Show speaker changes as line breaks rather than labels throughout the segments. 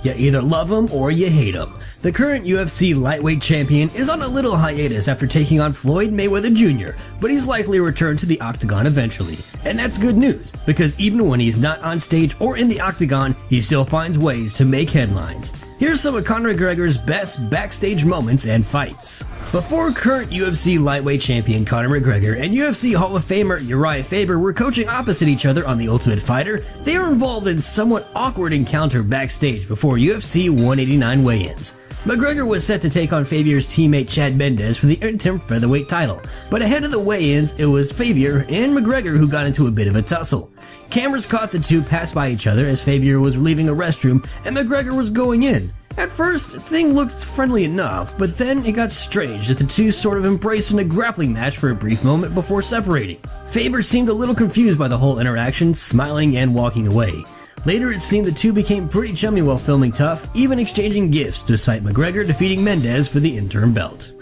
You either love him or you hate him. The current UFC Lightweight Champion is on a little hiatus after taking on Floyd Mayweather Jr., but he's likely to return to the octagon eventually. And that's good news, because even when he's not on stage or in the octagon, he still finds ways to make headlines. Here's some of Conor McGregor's best backstage moments and fights. Before current UFC Lightweight Champion Conor McGregor and UFC Hall of Famer Uriah Faber were coaching opposite each other on The Ultimate Fighter, they were involved in somewhat awkward encounter backstage before UFC 189 weigh-ins. McGregor was set to take on Faber's teammate Chad Mendes for the interim featherweight title, but ahead of the weigh-ins, it was Faber and McGregor who got into a bit of a tussle. Cameras caught the two pass by each other as Faber was leaving a restroom and McGregor was going in. At first, the thing looked friendly enough, but then it got strange that the two sort of embraced in a grappling match for a brief moment before separating. Faber seemed a little confused by the whole interaction, smiling and walking away. Later it seemed the two became pretty chummy while filming tough, even exchanging gifts despite McGregor defeating Mendes for the interim belt.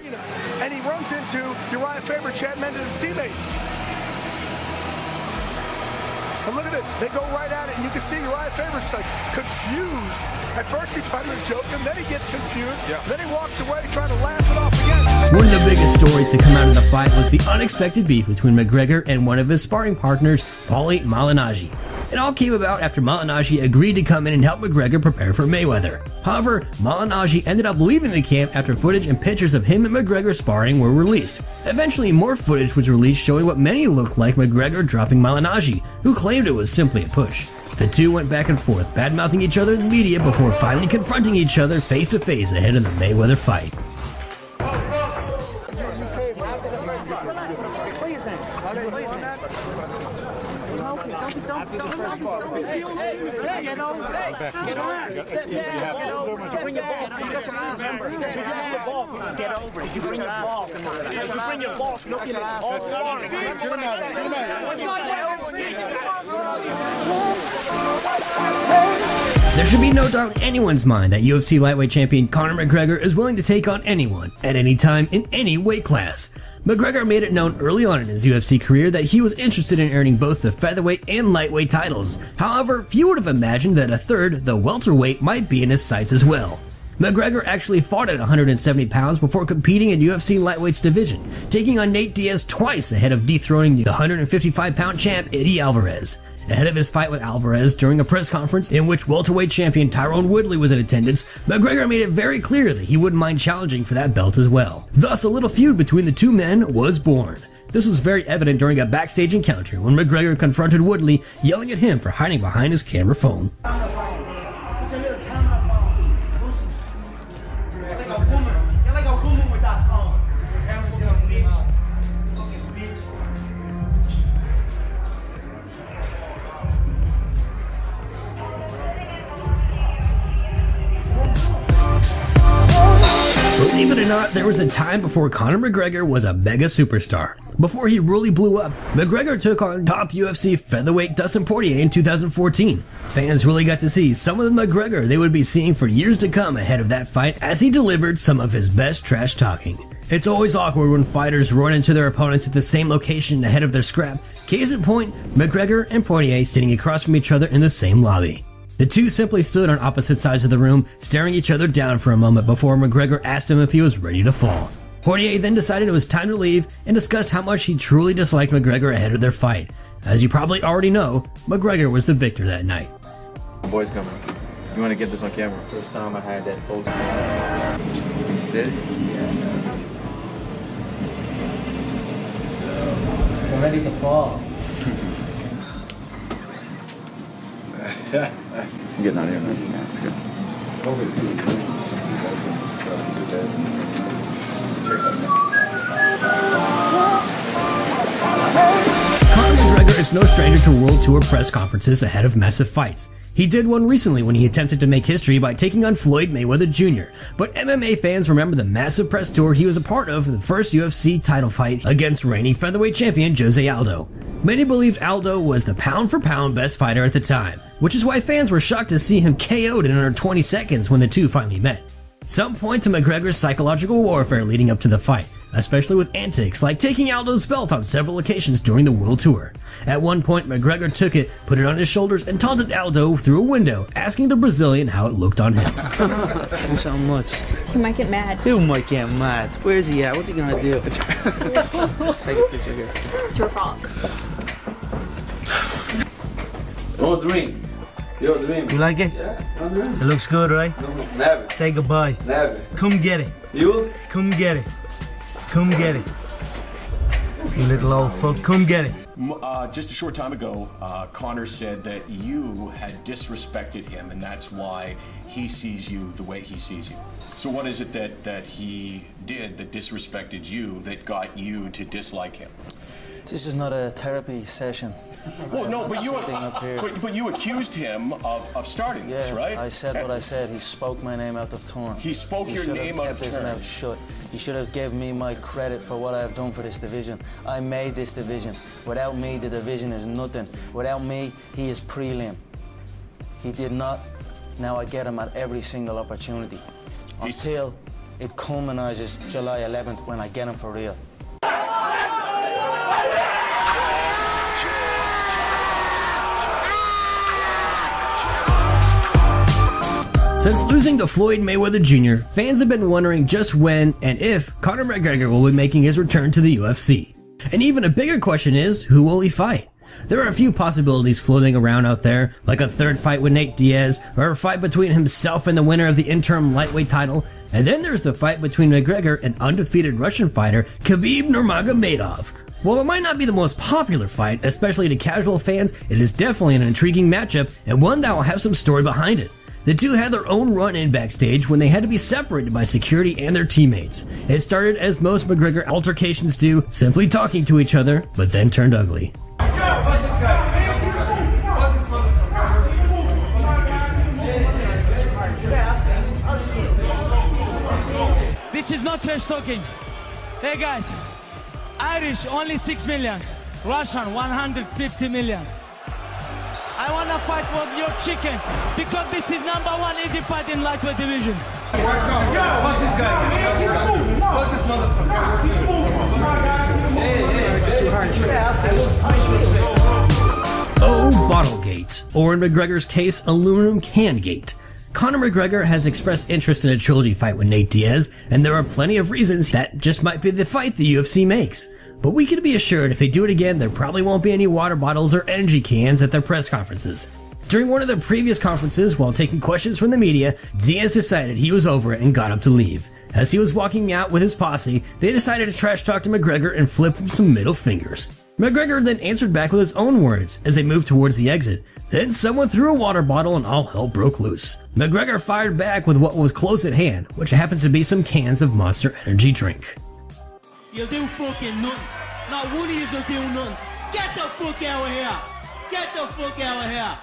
And he runs into Uriah Faber, Chad Mendes' teammate. And look at it, they go right at it, and you can see Uriah Faber's like confused. At first he thought he was joking, then he gets confused, then he walks away trying to laugh it off again.
One of the biggest stories to come out of the fight was the unexpected beef between McGregor and one of his sparring partners, Paulie Malignaggi. It all came about after Malignaggi agreed to come in and help McGregor prepare for Mayweather. However, Malignaggi ended up leaving the camp after footage and pictures of him and McGregor sparring were released. Eventually, more footage was released showing what many looked like McGregor dropping Malignaggi, who claimed it was simply a push. The two went back and forth, bad-mouthing each other in the media before finally confronting each other face-to-face ahead of the Mayweather fight. There should be no doubt in anyone's mind that UFC Lightweight Champion Conor McGregor is willing to take on anyone, at any time, in any weight class. McGregor made it known early on in his UFC career that he was interested in earning both the featherweight and lightweight titles. However, few would have imagined that a third, the welterweight, might be in his sights as well. McGregor actually fought at 170 pounds before competing in UFC Lightweight's division, taking on Nate Diaz twice ahead of dethroning the 155-pound champ Eddie Alvarez. Ahead of his fight with Alvarez during a press conference in which welterweight champion Tyrone Woodley was in attendance, McGregor made it very clear that he wouldn't mind challenging for that belt as well. Thus, a little feud between the two men was born. This was very evident during a backstage encounter when McGregor confronted Woodley, yelling at him for hiding behind his camera phone. Believe it or not, there was a time before Conor McGregor was a mega superstar. Before he really blew up, McGregor took on top UFC featherweight Dustin Poirier in 2014. Fans really got to see some of the McGregor they would be seeing for years to come ahead of that fight as he delivered some of his best trash talking. It's always awkward when fighters run into their opponents at the same location ahead of their scrap. Case in point, McGregor and Poirier sitting across from each other in the same lobby. The two simply stood on opposite sides of the room, staring each other down for a moment before McGregor asked him if he was ready to fall. Poirier then decided it was time to leave and discussed how much he truly disliked McGregor ahead of their fight. As you probably already know, McGregor was the victor that night.
The boy's coming. You want to get this on camera?
First time I had that photo.
Did it?
Yeah. I'm ready to fall.
I'm getting out of here, man. Yeah, it's good.
Conor McGregor is no stranger to World Tour press conferences ahead of massive fights. He did one recently when he attempted to make history by taking on Floyd Mayweather Jr., but MMA fans remember the massive press tour he was a part of the first UFC title fight against reigning featherweight champion José Aldo. Many believed Aldo was the pound-for-pound best fighter at the time, which is why fans were shocked to see him KO'd in under 20 seconds when the two finally met. Some point to McGregor's psychological warfare leading up to the fight. especially with antics like taking Aldo's belt on several occasions during the World Tour. At one point, McGregor took it, put it on his shoulders, and taunted Aldo through a window, asking the Brazilian how it looked on him.
Thanks so much.
He might get mad.
Who might get mad? Where's he at? What's he gonna do? Take a picture here.
It's your fault.
No drink. Yo, drink.
You like it?
Yeah, no drink.
It looks good, right?
Never.
Say goodbye.
Never.
Come get it.
You?
Come get it. Come get it. You little old fuck. Come get it.
Just a short time ago, Conor said that you had disrespected him, and that's why he sees you the way he sees you. So what is it that he did that disrespected you that got you to dislike him?
This is not a therapy session.
Well, no, but
But
you accused him of starting this, right?
I said what I said. He spoke my name out of turn.
He spoke your name out of
He should have kept his
turn.
mouth shut. He should have given me my credit for what I have done for this division. I made this division. Without me, the division is nothing. Without me, he is prelim. He did not. Now I get him at every single opportunity. Until it culminates July 11th when I get him for real.
Since losing to Floyd Mayweather Jr., fans have been wondering just when and if Conor McGregor will be making his return to the UFC. And even a bigger question is, who will he fight? There are a few possibilities floating around out there, like a third fight with Nate Diaz, or a fight between himself and the winner of the interim lightweight title, and then there's the fight between McGregor and undefeated Russian fighter Khabib Nurmagomedov. While it might not be the most popular fight, especially to casual fans, it is definitely an intriguing matchup and one that will have some story behind it. The two had their own run-in backstage when they had to be separated by security and their teammates. It started as most McGregor altercations do, simply talking to each other, but then turned ugly.
This is not trash talking. Hey guys, Irish only 6 million, Russian 150 million. I wanna fight with your chicken because this is #1 easy fight in lightweight division.
Fuck this guy. Fuck this motherfucker.
Oh, Bottlegate, or in McGregor's case, Aluminum Can Gate. Conor McGregor has expressed interest in a trilogy fight with Nate Diaz, and there are plenty of reasons that just might be the fight the UFC makes. But we can be assured if they do it again, there probably won't be any water bottles or energy cans at their press conferences. During one of their previous conferences, while taking questions from the media, Diaz decided he was over it and got up to leave. As he was walking out with his posse, they decided to trash talk to McGregor and flip him some middle fingers. McGregor then answered back with his own words as they moved towards the exit. Then someone threw a water bottle and all hell broke loose. McGregor fired back with what was close at hand, which happens to be some cans of Monster Energy drink.
You'll do fucking nothing. Not one of yous will do nothing. Get the fuck out of here. Get the fuck out of here.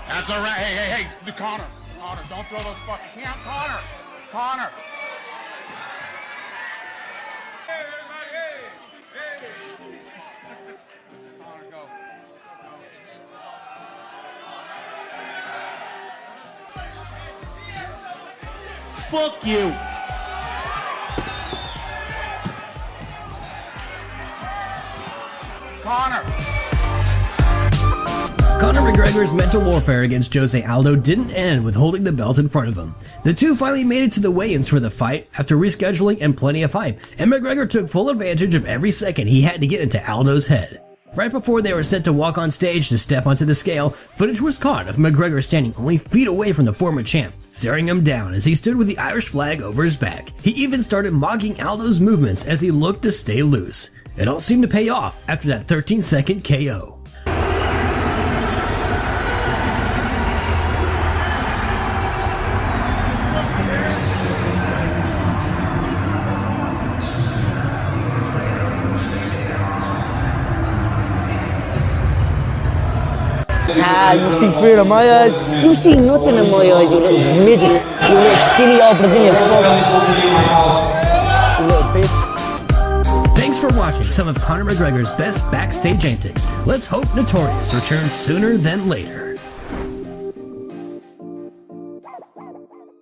That's all right. Hey, Conor, don't throw those fucking cans. Conor. Hey, everybody, hey. Conor, go.
Fuck you.
Conor McGregor's mental warfare against José Aldo didn't end with holding the belt in front of him. The two finally made it to the weigh-ins for the fight after rescheduling and plenty of hype, and McGregor took full advantage of every second he had to get into Aldo's head. Right before they were set to walk on stage to step onto the scale, footage was caught of McGregor standing only feet away from the former champ, staring him down as he stood with the Irish flag over his back. He even started mocking Aldo's movements as he looked to stay loose. It all seemed to pay off after that 13-second KO.
You see fear in my eyes. You see nothing in my eyes, you little midget. You little skinny old Brazilian fuck. You little bitch.
Thanks for watching some of Conor McGregor's best backstage antics. Let's hope Notorious returns sooner than later.